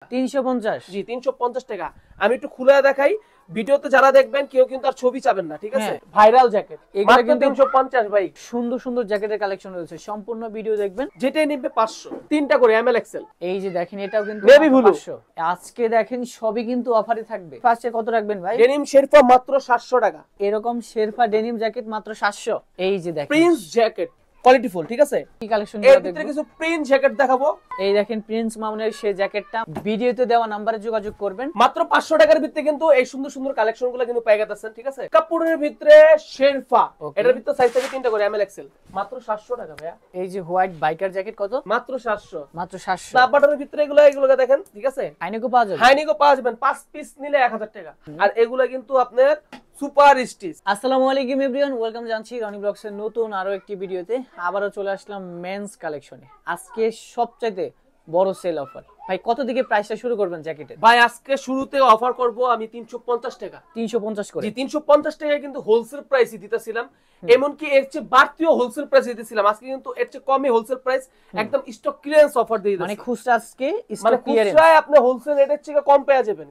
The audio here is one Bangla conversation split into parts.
350 জি 350 টাকা। আমি একটু খুলে দেখাই, ভিডিওতে যারা দেখবেন কেউ কিন্তু আর ছবি চাবেন না, ঠিক আছে? ভাইরাল জ্যাকেট এগুলো কিন্তু 350 ভাই। সুন্দর সুন্দর জ্যাকেটের কালেকশন রয়েছে, সম্পূর্ণ ভিডিও দেখবেন। যেটাই নিবে 500, তিনটা করে এমএল এক্সেল। এই যে দেখেন এটাও কিন্তু 500। আজকে দেখেন সবই কিন্তু অফারে থাকবে। ফার্স্টে কত রাখবেন ভাই? ডেনিম শেরপা মাত্র 700 টাকা। এরকম শেরপা ডেনিম জ্যাকেট মাত্র 700। এই যে দেখেন প্রিন্স জ্যাকেট কোয়ালিটিফুল, ঠিক আছে? কি কালেকশন এর ভিতরে কিছু প্রিন্ট জ্যাকেট দেখাবো। এই দেখেন প্রিন্স মামুনের সেই জ্যাকেটটা, ভিডিওতে দেওয়া নম্বরে যোগাযোগ করবেন। মাত্র 500 টাকার ভিতরে কিন্তু এই সুন্দর সুন্দর কালেকশনগুলো কিন্তু পেয়ে যাচ্ছেন, ঠিক আছে? কাপড়ের ভিতরে শেরপা, এটার ভিতরে সাইজ থাকে তিনটা করে এমএল এক্সেল, মাত্র 700 টাকা ভাইয়া। এই যে হোয়াইট বাইকার জ্যাকেট কত? মাত্র 700। মাত্র 700। স্ন্যাপবাটনের ভিতরে এগুলো দেখেন, ঠিক আছে? হাইনেকো পাওয়া যাবে। হাইনেকো পাওয়া যাবেন, 5 পিস নিলে 1000 টাকা। আর এগুলো কিন্তু আপনার সুপার স্টিচ। আসসালামু আলাইকুম এভরিওয়ান, ওয়েলকাম জানাচ্ছি রনি ব্লগসের নতুন আরো একটি ভিডিওতে। আবারও চলে আসলাম মেন্স কালেকশনে। আজকে সবচাইতে বড় সেল অফার। ভাই কত থেকে প্রাইসটা শুরু করবেন জ্যাকেটের? ভাই আজকে শুরুতে অফার করব আমি 350 টাকা। 350 করে? জি 350 টাকায় কিন্তু হোলসেল প্রাইসই দিতেছিলাম, এমনকি এর চেয়ে বাড়তিও হোলসেল প্রাইস দিতেছিলাম। আজকে কিন্তু এর চেয়ে কমই হোলসেল প্রাইস, একদম স্টক ক্লিয়ারেন্স অফার দিয়ে দিচ্ছি। মানে খুচরা আজকে মানে স্টক ক্লিয়ারেন্স, খুচরায় আপনি হোলসেল রেটের চেয়ে কম পেয়ে যাবেন,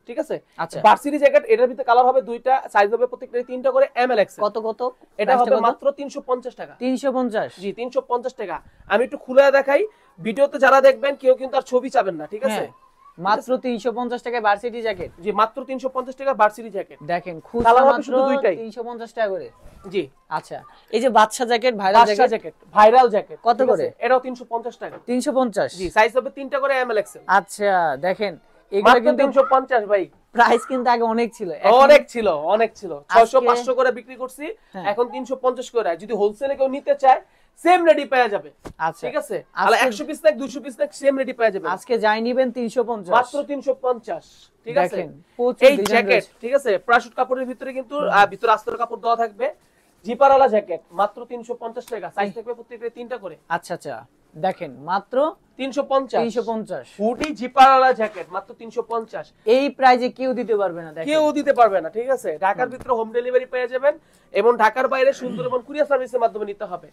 ঠিক আছে? আচ্ছা ভার্সিটি জ্যাকেট, এটার ভিতরে কালার হবে দুইটা, সাইজ হবে প্রত্যেকটা তিনটা করে এমএল এক্সেল। কত কত? এটা হবে মাত্র 350 টাকা। 350? জি 350 টাকা। আমি একটু খুলে দেখাই, ভিডিওতে যারা দেখবেন কেউ কিন্তু আর ছবি চাবেন না, ঠিক আছে? মাত্র 350 টাকায় ভার্সিটি জ্যাকেট। জি মাত্র 350 টাকা ভার্সিটি জ্যাকেট। দেখেন খুচরা মাত্র 350 টাকা করে। জি আচ্ছা এই যে বাচ্চা jacket, viral jacket, viral jacket কত করে? এটাও 350 টাকা। 350? জি সাইজ হবে তিনটা করে এমএল এক্সেল। আচ্ছা দেখেন এগুলো কিন্তু 350 ভাই। প্রাইস কিন্তু আগে অনেক ছিল, অনেক ছিল 600 500 করে বিক্রি করছি, এখন 350 করে। যদি হোলসেলে কেউ নিতে চায় সেম রেডি পেয়ে যাবে। আচ্ছা ঠিক আছে, তাহলে 100 পিস না 200 পিস না সেম রেডি পেয়ে যাবে। আজকে যাই নিবেন 350, মাত্র 350, ঠিক আছে? দেখেন এই জ্যাকেট, ঠিক আছে, প্যারাশুট কাপড়ের ভিতরে কিন্তু ভিতরে আস্তর কাপড় দেওয়া থাকবে, জিপারওয়ালা জ্যাকেট মাত্র 350 টাকা। সাইজ থাকবে প্রত্যেকটা তিনটা করে। আচ্ছা আচ্ছা দেখেন মাত্র 350। হুডি জিপারওয়ালা জ্যাকেট মাত্র 350। এই প্রাইজে কেউ দিতে পারবে না, দেখেন কেউ দিতে পারবে না, ঠিক আছে? ঢাকার ভিতরে হোম ডেলিভারি পেয়ে যাবেন, এবং ঢাকার বাইরে সুন্দরবন কুরিয়ার সার্ভিসের মাধ্যমে নিতে হবে।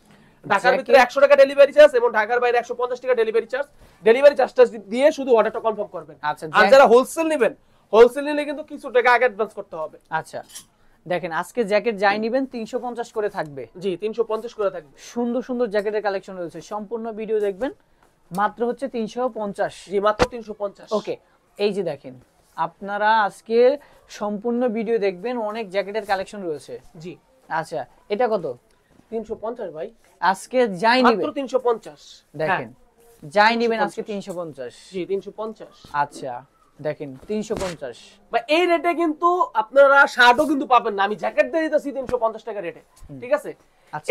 ঢাকার ভিতরে 100 টাকা ডেলিভারি চার্জ এবং ঢাকার বাইরে 150 টাকা ডেলিভারি চার্জ। ডেলিভারি চার্জটা দিয়ে শুধু অর্ডারটা কনফার্ম করবেন। আচ্ছা আর যারা হোলসেল নেবেন, হোলসেল নিলে কিন্তু কিছু টাকা আগে অ্যাডভান্স করতে হবে। আচ্ছা দেখেন আজকে জ্যাকেট যাই নিবেন 350 করে থাকবে। জি 350 করে থাকবে। সুন্দর সুন্দর জ্যাকেটের কালেকশন রয়েছে, সম্পূর্ণ ভিডিও দেখবেন। মাত্র হচ্ছে 350। জি মাত্র 350। ওকে এই যে দেখেন আপনারা আজকে সম্পূর্ণ ভিডিও দেখবেন, অনেক জ্যাকেটের কালেকশন রয়েছে। জি আচ্ছা এটা কত? 350 ভাই। আজকে যাই নিবেন মাত্র 350। দেখেন যাই নিবেন আজকে 350। জি 350। আচ্ছা দেখেন 350 ভাই। এই রেটে কিন্তু আপনারা শার্টও কিন্তু পাবেন না, আমি জ্যাকেট দিয়ে দিতেছি 350 টাকা রেটে, ঠিক আছে?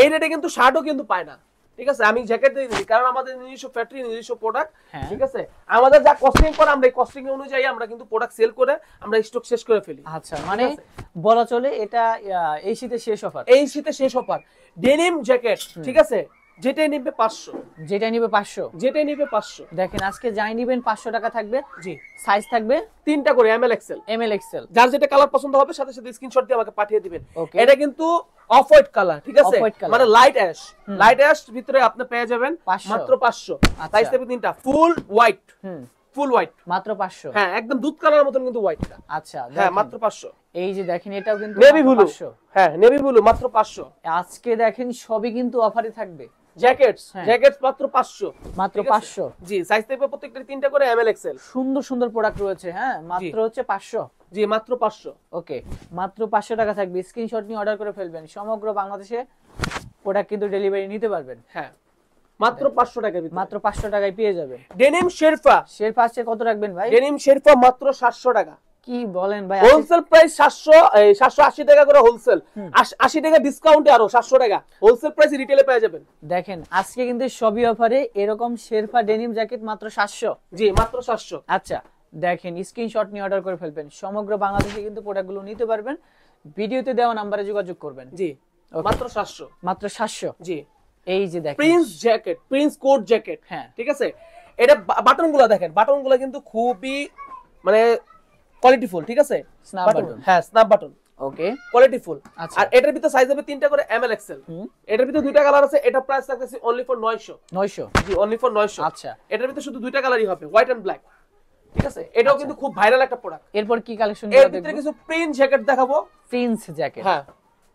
এই রেটে কিন্তু শার্টও কিন্তু পায় না, ঠিক আছে? আমি জ্যাকেট দিয়ে দিই কারণ আমাদের নিজস্ব ফ্যাক্টরি, নিজস্ব প্রোডাক্ট, ঠিক আছে? আমাদের যা কস্টিং করে আমরা এই কস্টিং অনুযায়ী আমরা কিন্তু প্রোডাক্ট সেল করে আমরা স্টক শেষ করে ফেলি। আচ্ছা মানে বলা চলে এটা এই শীতে শেষ অফার। এই শীতে শেষ অফার ডেনিম জ্যাকেট, ঠিক আছে? যেটাই নিবে 500, যেটাই নিবে 500, যেটাই নিবে 500। দেখেন আজকে যাই নিবেন 500 টাকা থাকবে। জি সাইজ থাকবে তিনটা করে এমএল এক্সেল। এমএল এক্সেল, যার যেটা কালার পছন্দ হবে সাথে সাথে স্ক্রিনশট দিয়ে আমাকে পাঠিয়ে দিবেন। এটা কিন্তু অফ হোয়াইট কালার, ঠিক আছে? মানে লাইট অ্যাশ ভিতরে আপনি পেয়ে যাবেন মাত্র 500। সাইজ থাকবে তিনটা, ফুল হোয়াইট, ফুল হোয়াইট মাত্র 500। হ্যাঁ একদম দুধ কালারের মতন কিন্তু হোয়াইটটা। আচ্ছা হ্যাঁ মাত্র 500। এই যে দেখেন এটাও কিন্তু নেভি ব্লু। হ্যাঁ নেভি ব্লু মাত্র 500। আজকে দেখেন সবই কিন্তু অফারে থাকবে। জ্যাকেটস মাত্র 500। মাত্র 500। জি সাইজ থাকবে প্রত্যেকটা তিনটা করে এমএল এক্সেল। সুন্দর সুন্দর প্রোডাক্ট রয়েছে, হ্যাঁ মাত্র হচ্ছে 500। জি মাত্র 500। ওকে মাত্র 500 টাকা থাকবে। স্ক্রিনশট নিয়ে অর্ডার করে ফেলবেন, সমগ্র বাংলাদেশে প্রোডাক্ট কিন্তু ডেলিভারি নিতে পারবেন। হ্যাঁ মাত্র 500 টাকা, মাত্র 500 টাকায় পেয়ে যাবেন। ডেনিম শেরপা আজকে কত রাখবেন ভাই? ডেনিম শেরপা মাত্র 700 টাকা। কি বলেন ভাই? হোলসেল প্রাইস 780 টাকা করে হোলসেল, 80 টাকা ডিসকাউন্টে আরো 700 টাকা হোলসেল প্রাইসে রিটেলে পেয়ে যাবেন। দেখেন আজকে কিন্তু সবই অফারে, এরকম শেরপা ডেনিম জ্যাকেট মাত্র 700। জি মাত্র 700। আচ্ছা দেখেন স্ক্রিনশট নিয়ে অর্ডার করে ফেলবেন, সমগ্র বাংলাদেশে কিন্তু প্রোডাক্টগুলো নিতে পারবেন। ভিডিওতে দেওয়া নম্বরে যোগাযোগ করবেন। জি মাত্র 700। মাত্র 700। জি এই যে দেখেন prince jacket, prince coat jacket, হ্যাঁ ঠিক আছে? এটা বাটনগুলো দেখেন, বাটনগুলো কিন্তু খুবই মানে কোয়ালিটিফুল, ঠিক আছে? স্ন্যাপ বাটন, হ্যাঁ স্ন্যাপ বাটন, ওকে কোয়ালিটিফুল। আচ্ছা আর এটার ভিতরে সাইজ হবে তিনটা করে এমএল এক্সেল। এটার ভিতরে দুইটা কালার আছে, এটা প্রাইস থাকতেছে only for 900। 900? G only for 900। আচ্ছা এটার ভিতরে শুধু দুইটা কালারই হবে, হোয়াইট এন্ড ব্ল্যাক, ঠিক আছে, এটাও কিন্তু খুব ভাইরাল একটা প্রোডাক্ট। এরপর কি কালেকশন এর ভিতরে কিছু প্রিন্ট জ্যাকেট দেখাবো। প্রিন্স জ্যাকেট, হ্যাঁ,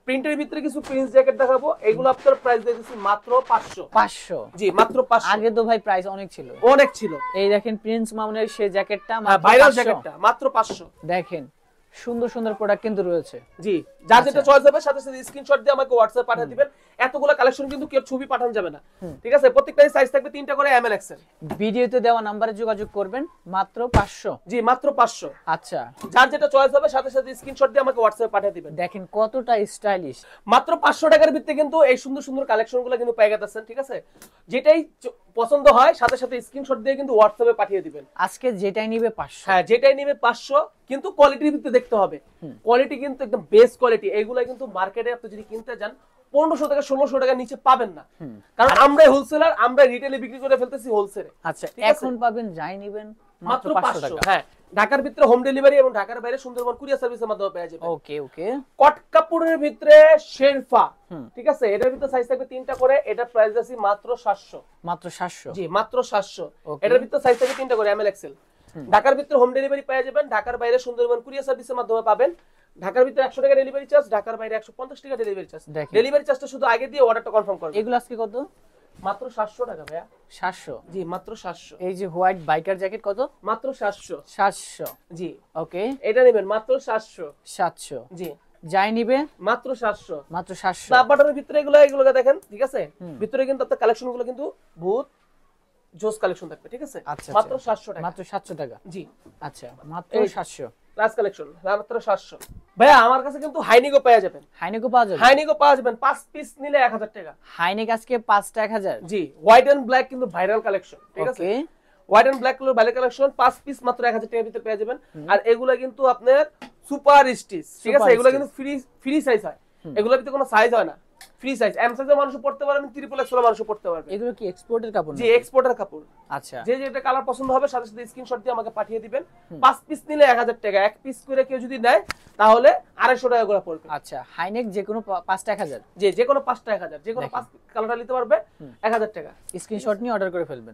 প্রিন্টের ভিতরে কিছু প্রিন্স জ্যাকেট দেখাবো। এগুলো আপনার প্রাইস দিয়েছি মাত্র 500। 500? জি, মাত্র 500। আগে তো ভাই প্রাইস অনেক ছিল, অনেক ছিল। এই দেখেন প্রিন্স মামুনের সেই জ্যাকেটটা, ভাইরাল জ্যাকেটটা মাত্র 500। দেখেন সুন্দর সুন্দর প্রোডাক্ট কিন্তু রয়েছে। জি, যার যেটা চয়েস হবে সাথে সাথে স্ক্রিনশট দিয়ে আমাকে হোয়াটসঅ্যাপ পাঠিয়ে দিবেন। এতগুলো কালেকশন কিন্তু কেউ ছবি পাঠানো যাবে না, ঠিক আছে? প্রত্যেকটাই সাইজ থাকবে 3টা করে এম এল এক্সেল। ভিডিওতে দেওয়া নম্বরে যোগাযোগ করবেন, মাত্র 500। জি, মাত্র 500। আচ্ছা, যার যেটা চয়েস হবে সাথে সাথে স্ক্রিনশট দিয়ে আমাকে হোয়াটসঅ্যাপে পাঠিয়ে দিবেন। দেখেন কতটা স্টাইলিশ। মাত্র 500 টাকার ভিতরে কিন্তু এই সুন্দর সুন্দর কালেকশনগুলো কিন্তু পেয়ে যাচ্ছেন, ঠিক আছে? যেটাই পছন্দ হয় সাথে সাথে স্ক্রিনশট দিয়ে কিন্তু হোয়াটসঅ্যাপে পাঠিয়ে দিবেন। আজকে যেটাই নিবে 500। হ্যাঁ, যেটাই নিবে 500, কিন্তু কোয়ালিটির ভিতরে দেখতে হবে। কোয়ালিটি কিন্তু একদম বেস্ট কোয়ালিটি। এইগুলা কিন্তু মার্কেটে আপনি যদি কিনতে যান 1500 টাকা 1600 টাকার নিচে পাবেন না, কারণ আমরা হোলসেলার, আমরা রিটেলে বিক্রি করে ফেলতেছি হোলসেলে। আচ্ছা, এখন পাবেন যাই নিবেন মাত্র 500 টাকা। হ্যাঁ, ঢাকার ভিতরে হোম ডেলিভারি এবং ঢাকার বাইরে সুন্দরবন কুরিয়ার সার্ভিসের মাধ্যমে পেয়ে যাবেন। ওকে ওকে। কট কাপড়ের ভিতরে শেরফা, ঠিক আছে? এটার ভিতরে সাইজ থাকবে 3টা করে। এটা প্রাইস আছে মাত্র 700। মাত্র 700? জি, মাত্র 700। এটার ভিতরে সাইজ থাকবে 3টা করে এম এল এক্সেল। ঢাকার ভিতরে হোম ডেলিভারি পেয়ে যাবেন, ঢাকার বাইরে সুন্দরবন কুরিয়ার সার্ভিসের মাধ্যমে পাবেন। ঢাকার ভিতরে 100 টাকা ডেলিভারি চার্জ, ঢাকার বাইরে 150 টাকা ডেলিভারি চার্জ। ডেলিভারি চার্জটা শুধু আগে দিয়ে অর্ডারটা কনফার্ম করবেন। এগুলো আজকে কত? মাত্র 700 টাকা ভাইয়া। 700? জি, মাত্র 700। এই যে হোয়াইট বাইকার জ্যাকেট কত? মাত্র 700। 700? জি, ওকে। এটা নেবেন মাত্র 700। 700? জি, যাই নিবে মাত্র 700। মাত্র 700? স্ন্যাপ বাটনের ভিতরে এগুলো দেখেন, ঠিক আছে? ভিতরে কিন্তু আপনার কালেকশনগুলো কিন্তু বহুত জোস কালেকশন থাকবে, ঠিক আছে? আচ্ছা, মাত্র 700 টাকা। মাত্র 700 টাকা? জি, আচ্ছা, মাত্র 700। ক্লাস কালেকশন মাত্র 700। ভাইয়া আমার কাছে কিন্তু হাইনিকো পেয়ে যাবেন। হাইনেকও পাওয়া যাবে? হাইনিকো পাওয়া যাবেন 5 পিস নিলে 1000 টাকা। হাইনেক আজকে 5টা 1000? জি, হোয়াইট এন্ড ব্ল্যাক কিন্তু ভাইরাল কালেকশন, ঠিক আছে? Okay. White and black colour viral collection 5 piece মাত্র 1000 টাকার ভিতরে পেয়ে যাবেন। আর এগুলা কিন্তু আপনার সুপার স্টিচ, ঠিক আছে? এগুলা কিন্তু ফ্রি সাইজ হয়। এগুলোর ভিতরে কোনো সাইজ হয় না, ফ্রি সাইজ। এম সাইজের মানুষও পড়তে পারবেন, ট্রিপল এক্সেল মানুষও পড়তে পারবে। এগুলো কি এক্সপোর্টের কাপড়? জি, এক্সপোর্টের কাপড়। আচ্ছা, যে যেটা কালার পছন্দ হবে সাথে সাথে স্ক্রিনশট দিয়ে আমাকে পাঠিয়ে দিবেন। 5 পিস নিলে 1000 টাকা, এক পিস করে কেউ যদি নেয় তাহলে 250 টাকা করে পড়বে। আচ্ছা, হাইনেক যে কোনো 5টা 1000? যে কোনো 5টা 1000, যে কোনো 5 কালারটা নিতে পারবে 1000 টাকা। স্ক্রিনশট নিয়ে অর্ডার করে ফেলবেন।